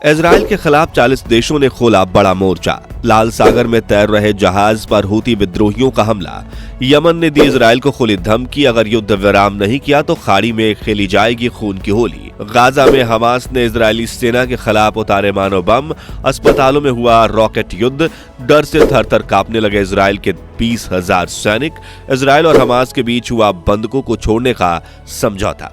Israel के खिलाफ 40 देशों ने खोला बड़ा मोर्चा। लाल सागर में तैर रहे जहाज पर हूती विद्रोहियों का हमला। यमन ने दी इजराइल को खुली धमकी, अगर युद्ध विराम नहीं किया तो खाड़ी में खेली जाएगी खून की होली। गाजा में हमास ने इजरायली सेना के खिलाफ उतारे मानव बम। अस्पतालों में हुआ रॉकेट युद्ध। डर से थर थर कांपने लगे इजराइल के 20,000 सैनिक। इजराइल और हमास के बीच हुआ बंधकों को छोड़ने का समझौता।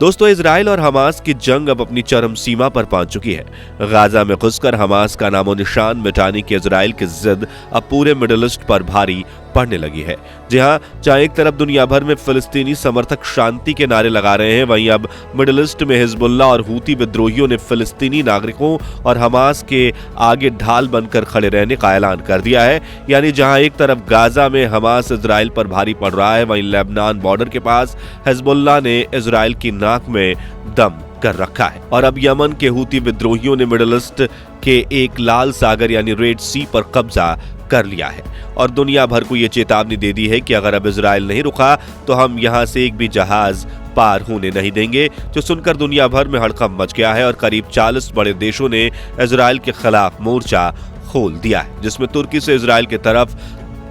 दोस्तों, इजराइल और हमास की जंग अब अपनी चरम सीमा पर पहुंच चुकी है। गाजा में घुसकर हमास का नामो निशान मिटाने की इजराइल की जिद अब पूरे मिडिल ईस्ट पर भारी पड़ने लगी है। जी हां, जहां एक तरफ दुनिया भर में फिलिस्तीनी समर्थक शांति के नारे लगा रहे हैं, वहीं अब मिडिल ईस्ट में हिजबुल्लाह और हूती विद्रोहियों ने फिलिस्तीनी नागरिकों और हमास के आगे ढाल बनकर खड़े रहने का ऐलान कर दिया है। यानी जहां एक तरफ गाजा में हमास इजराइल पर भारी पड़ रहा है, वहीं लेबनान बॉर्डर के पास हिजबुल्लाह ने इजराइल की नाक में दम कर रखा है। और अब यमन के हूती विद्रोहियों ने मिडिल ईस्ट के एक लाल सागर यानी रेड सी पर कब्जा कर लिया है और दुनिया भर को यह चेतावनी दे दी है कि अगर अब इजराइल नहीं रुका तो हम यहां से एक भी जहाज पार होने नहीं देंगे। जो सुनकर दुनिया भर में हड़कंप मच गया है और करीब 40 बड़े देशों ने इजराइल के खिलाफ मोर्चा खोल दिया है, जिसमें तुर्की से इजराइल की तरफ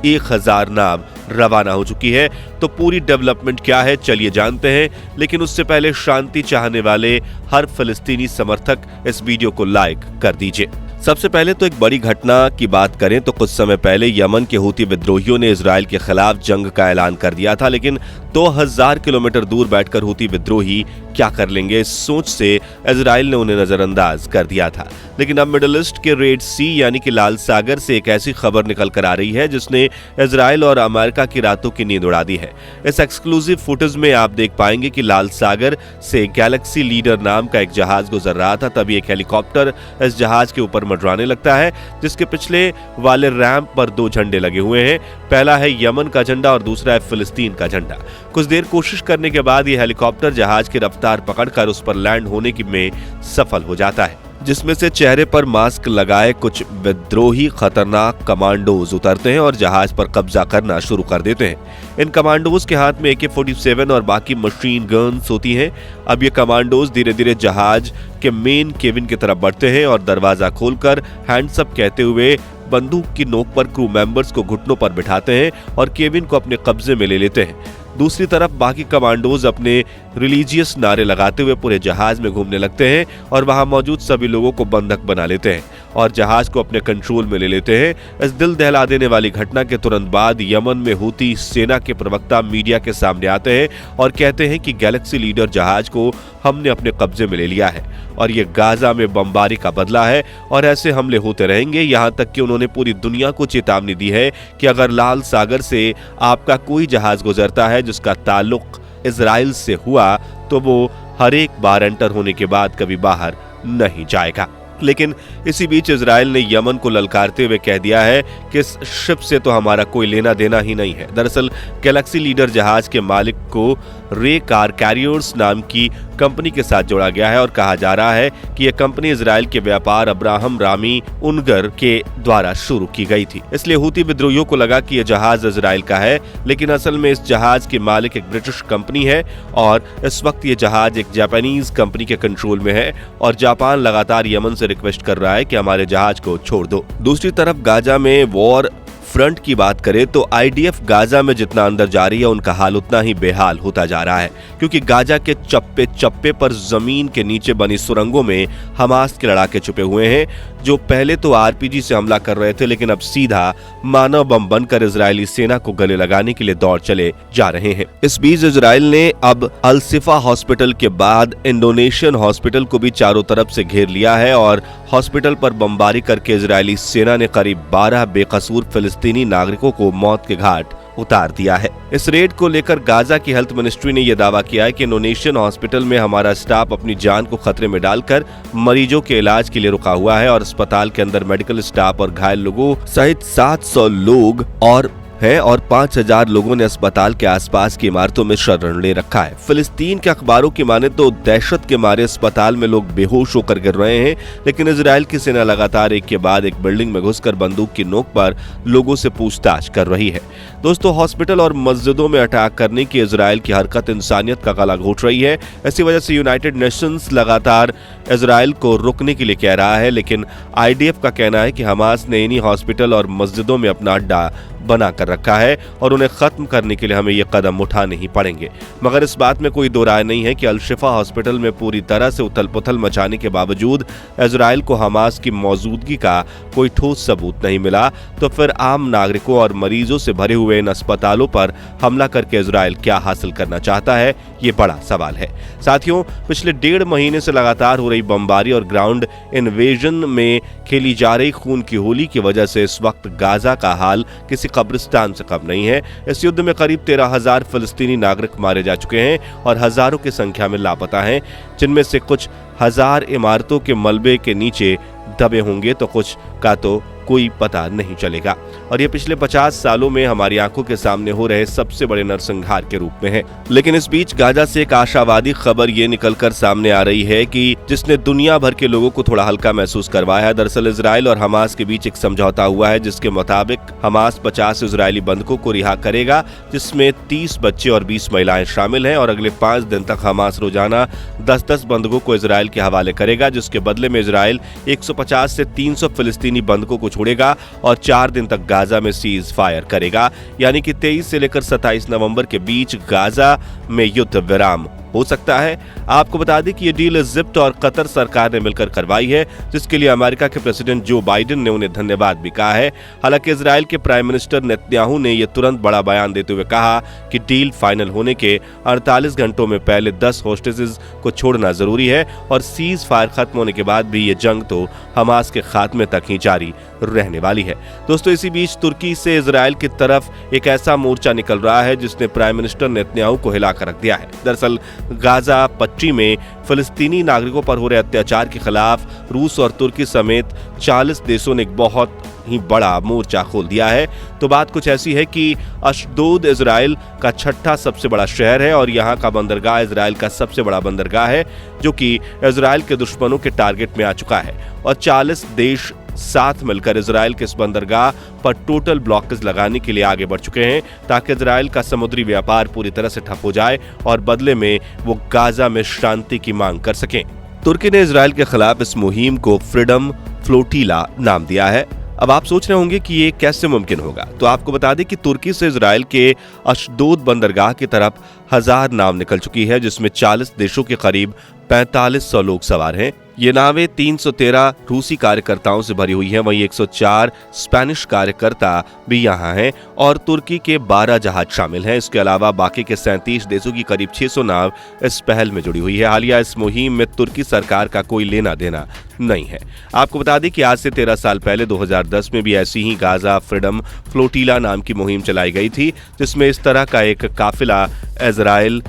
1000 नाव रवाना हो चुकी है। तो पूरी डेवलपमेंट क्या है, चलिए जानते हैं। लेकिन उससे पहले शांति चाहने वाले हर फिलिस्तीनी समर्थक इस वीडियो को लाइक कर दीजिए। सबसे पहले तो एक बड़ी घटना की बात करें तो कुछ समय पहले यमन के हूती विद्रोहियों ने इजराइल के खिलाफ जंग का ऐलान कर दिया था, लेकिन 2000 किलोमीटर दूर बैठकर हूती विद्रोही क्या कर लेंगे, इस सोच से इजराइल ने उन्हें नजरअंदाज कर दिया था। लेकिन अब मिडिल ईस्ट के रेड सी यानी कि लाल सागर से एक ऐसी खबर निकल कर आ रही है जिसने इजराइल और अमेरिका की रातों की नींद उड़ा दी है। इस एक्सक्लूसिव फुटेज में आप देख पाएंगे कि लाल सागर से गैलेक्सी लीडर नाम का एक जहाज गुजर रहा था, तभी एक हेलीकॉप्टर इस जहाज के ऊपर मंडराने लगता है, जिसके पिछले वाले रैंप पर 2 झंडे लगे हुए हैं। पहला है यमन का झंडा और दूसरा है फिलिस्तीन का झंडा। कुछ देर कोशिश करने के बाद यह हेलीकॉप्टर जहाज की रफ्तार पकड़कर उस पर लैंड होने में सफल हो जाता है, जिसमें से चेहरे पर मास्क लगाए कुछ विद्रोही खतरनाक कमांडोज उतरते हैं और जहाज पर कब्जा करना शुरू कर देते हैं। इन कमांडोज के हाथ में AK-47 और बाकी मशीन गन्स होती हैं। अब ये कमांडोज धीरे धीरे जहाज के मेन केबिन की तरफ बढ़ते हैं और दरवाजा खोलकर हैंड्स अप कहते हुए बंदूक की नोक पर क्रू मेंबर्स को घुटनों पर बिठाते हैं और केबिन को अपने कब्जे में ले लेते हैं। दूसरी तरफ बाकी कमांडोज अपने रिलीजियस नारे लगाते हुए पूरे जहाज में घूमने लगते हैं और वहां मौजूद सभी लोगों को बंधक बना लेते हैं और जहाज को अपने कंट्रोल में ले लेते हैं। इस दिल दहला देने वाली घटना के तुरंत बाद यमन में हूती सेना के प्रवक्ता मीडिया के सामने आते हैं और कहते हैं कि गैलेक्सी लीडर जहाज को हमने अपने कब्जे में ले लिया है और ये गाजा में बमबारी का बदला है और ऐसे हमले होते रहेंगे। यहाँ तक कि उन्होंने पूरी दुनिया को चेतावनी दी है कि अगर लाल सागर से आपका कोई जहाज गुजरता है जिसका ताल्लुक इजराइल से हुआ तो वो हर एक बार एंटर होने के बाद कभी बाहर नहीं जाएगा। लेकिन इसी बीच इजराइल ने यमन को ललकारते हुए कह दिया है कि इस शिप से तो हमारा कोई लेना देना ही नहीं है। दरअसल गैलेक्सी लीडर जहाज के मालिक को रे कार कैरियर्स नाम की कंपनी के साथ जोड़ा गया है और कहा जा रहा है कि यह कंपनी इजराइल के व्यापार अब्राहम रामी उनगर के द्वारा शुरू की गई थी। इसलिए हूती विद्रोहियों को लगा कि यह जहाज इजराइल का है, लेकिन असल में इस जहाज के मालिक एक ब्रिटिश कंपनी है और इस वक्त ये जहाज एक जापानीज कंपनी के कंट्रोल में है और जापान लगातार यमन से रिक्वेस्ट कर रहा है कि हमारे जहाज को छोड़ दो। दूसरी तरफ गाजा में वॉर फ्रंट की बात करें तो IDF गाजा में जितना अंदर जा रही है उनका हाल उतना ही बेहाल होता जा रहा है, क्योंकि गाजा के चप्पे चप्पे पर जमीन के नीचे बनी सुरंगों में हमास के लड़ाके छुपे हुए हैं, जो पहले तो RPG से हमला कर रहे थे लेकिन अब सीधा मानव बम बनकर इजरायली सेना को गले लगाने के लिए दौड़ चले जा रहे हैं। इस बीच इजराइल ने अब अल-शिफा हॉस्पिटल के बाद इंडोनेशियन हॉस्पिटल को भी चारों तरफ से घेर लिया है और हॉस्पिटल पर बमबारी करके इजरायली सेना ने करीब 12 बेकसूर फिलिस्तीनी नागरिकों को मौत के घाट उतार दिया है। इस रेड को लेकर गाजा की हेल्थ मिनिस्ट्री ने यह दावा किया है कि इंडोनेशियन हॉस्पिटल में हमारा स्टाफ अपनी जान को खतरे में डालकर मरीजों के इलाज के लिए रुका हुआ है और अस्पताल के अंदर मेडिकल स्टाफ और घायल लोगों सहित 700 लोग और हैं और 5000 लोगों ने अस्पताल के आसपास की इमारतों में शरण ले रखा है। फिलिस्तीन के अखबारों की माने तो दहशत के मारे अस्पताल में लोग बेहोश होकर गिर रहे हैं, लेकिन इजराइल की सेना लगातार एक के बाद एक बिल्डिंग में घुसकर बंदूक की नोक पर लोगों से पूछताछ कर रही है। दोस्तों, हॉस्पिटल और मस्जिदों में अटैक करने की इजराइल की हरकत इंसानियत का गला घोंट रही है। इसी वजह से यूनाइटेड नेशंस लगातार इजराइल को रुकने के लिए कह रहा है, लेकिन आईडीएफ का कहना है कि हमास ने इन्हीं हॉस्पिटल और मस्जिदों में अपना अड्डा बना कर रखा है और उन्हें खत्म करने के लिए हमें ये कदम उठाने ही पड़ेंगे। मगर इस बात में कोई दो राय नहीं है कि अल-शिफा हॉस्पिटल में पूरी तरह से उथल पुथल मचाने के बावजूद इजराइल को हमास की मौजूदगी का कोई ठोस सबूत नहीं मिला, तो फिर आम नागरिकों और मरीजों से भरे हुए इन अस्पतालों पर हमला करके इजराइल क्या हासिल करना चाहता है, ये बड़ा सवाल है। साथियों, पिछले 1.5 महीने से लगातार हो रही बमबारी और ग्राउंड इन्वेजन में खेली जा रही खून की होली की वजह से इस वक्त गाजा का हाल किसी कब्रिस्तान से कम नहीं है। इस युद्ध में करीब 13,000 फिलिस्तीनी नागरिक मारे जा चुके हैं और हजारों की संख्या में लापता हैं, जिनमें से कुछ हजार इमारतों के मलबे के नीचे दबे होंगे तो कुछ का तो कोई पता नहीं चलेगा। और ये पिछले 50 सालों में हमारी आंखों के सामने हो रहे सबसे बड़े नरसंहार के रूप में है। लेकिन इस बीच गाजा से एक आशावादी खबर ये निकलकर सामने आ रही है कि जिसने दुनिया भर के लोगों को थोड़ा हल्का महसूस करवाया है। दरअसल इजराइल और हमास के बीच एक समझौता हुआ है, जिसके मुताबिक हमास 50 इजरायली बंधकों को रिहा करेगा, जिसमें 30 बच्चे और 20 महिलाएं शामिल हैं। और अगले 5 दिन तक हमास रोजाना 10-10 बंधकों को इजराइल के हवाले करेगा, जिसके बदले में इजराइल 150 से 300 फिलिस्तीनी बंधकों को छोड़ेगा और 4 दिन तक गाजा में सीज फायर करेगा। यानी कि 23 से लेकर 27 नवंबर के बीच गाजा में युद्ध विराम हो सकता है। आपको बता दें कि ये डील इजिप्ट और कतर सरकार ने मिलकर करवाई है, जिसके लिए अमेरिका के प्रेसिडेंट जो बाइडेन ने उन्हें धन्यवाद भी कहा है। हालांकि इजराइल के प्राइम मिनिस्टर नेतन्याहू ने यह तुरंत बड़ा बयान देते हुए कहा कि डील फाइनल होने के 48 घंटों में पहले 10 होस्टेजेस को छोड़ना जरूरी है और सीज फायर खत्म होने के बाद भी ये जंग तो हमास के खात्मे तक ही जारी रहने वाली है। दोस्तों, इसी बीच तुर्की से इजराइल की तरफ एक ऐसा मोर्चा निकल रहा है जिसने प्राइम मिनिस्टर नेतन्याहू को हिलाकर रख दिया है। दरअसल गाजा पट्टी में फिलिस्तीनी नागरिकों पर हो रहे अत्याचार के खिलाफ रूस और तुर्की समेत 40 देशों ने एक बहुत ही बड़ा मोर्चा खोल दिया है। तो बात कुछ ऐसी है कि अशदोद इजराइल का 6ठा सबसे बड़ा शहर है और यहाँ का बंदरगाह इजराइल का सबसे बड़ा बंदरगाह है, जो कि इजराइल के दुश्मनों के टारगेट में आ चुका है। और 40 देश साथ मिलकर इजराइल के इस बंदरगाह पर टोटल ब्लॉकेज लगाने के लिए आगे बढ़ चुके हैं, ताकि इजराइल का समुद्री व्यापार पूरी तरह से ठप हो जाए और बदले में वो गाजा में शांति की मांग कर सकें। तुर्की ने इजराइल के खिलाफ इस मुहिम को फ्रीडम फ्लोटिला नाम दिया है। अब आप सोच रहे होंगे कि ये कैसे मुमकिन होगा, तो आपको बता दें कि तुर्की से इजराइल के अशदोद बंदरगाह की तरफ 1000 नाव निकल चुकी है, जिसमें 40 देशों के करीब 4500 लोग सवार हैं। ये नावें 313 रूसी कार्यकर्ताओं से भरी हुई हैं, वहीं 104 स्पेनिश कार्यकर्ता भी यहाँ हैं और तुर्की के 12 जहाज शामिल हैं। इसके अलावा बाकी के 37 देशों की करीब 600 नाव इस पहल में जुड़ी हुई है। हालिया इस मुहिम में तुर्की सरकार का कोई लेना देना नहीं है। आपको बता दें कि आज से 13 साल पहले 2010 में भी ऐसी ही गाजा फ्रीडम फ्लोटिला नाम की मुहिम चलाई गई थी, जिसमें इस तरह का एक काफिला इजराइल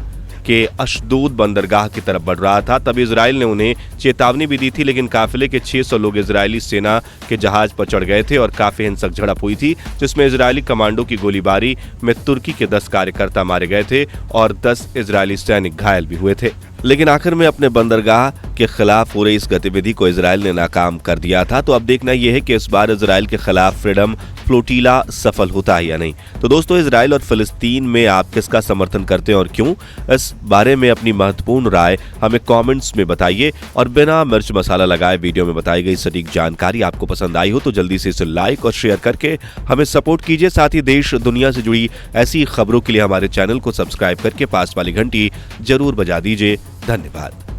के अशदोद बंदरगाह की तरफ बढ़ रहा था। तब इजराइल ने उन्हें चेतावनी भी दी थी, लेकिन काफिले के 600 लोग इजरायली सेना के जहाज पर चढ़ गए थे और काफी हिंसक झड़प हुई थी, जिसमें इजरायली कमांडो की गोलीबारी में तुर्की के 10 कार्यकर्ता मारे गए थे और 10 इजरायली सैनिक घायल भी हुए थे। लेकिन आखिर में अपने बंदरगाह के खिलाफ हो रही इस गतिविधि को इजराइल ने नाकाम कर दिया था। तो अब देखना यह है कि इस बार इजराइल के खिलाफ फ्रीडम फ्लोटिला सफल होता है या नहीं। तो दोस्तों, इजराइल और फिलिस्तीन में आप किसका समर्थन करते हैं और क्यों, इस बारे में अपनी महत्वपूर्ण राय हमें कमेंट्स में बताइए। और बिना मिर्च मसाला लगाए वीडियो में बताई गई सटीक जानकारी आपको पसंद आई हो तो जल्दी से इसे लाइक और शेयर करके हमें सपोर्ट कीजिए। साथ ही देश दुनिया से जुड़ी ऐसी खबरों के लिए हमारे चैनल को सब्सक्राइब करके पास वाली घंटी जरूर बजा दीजिए। धन्यवाद।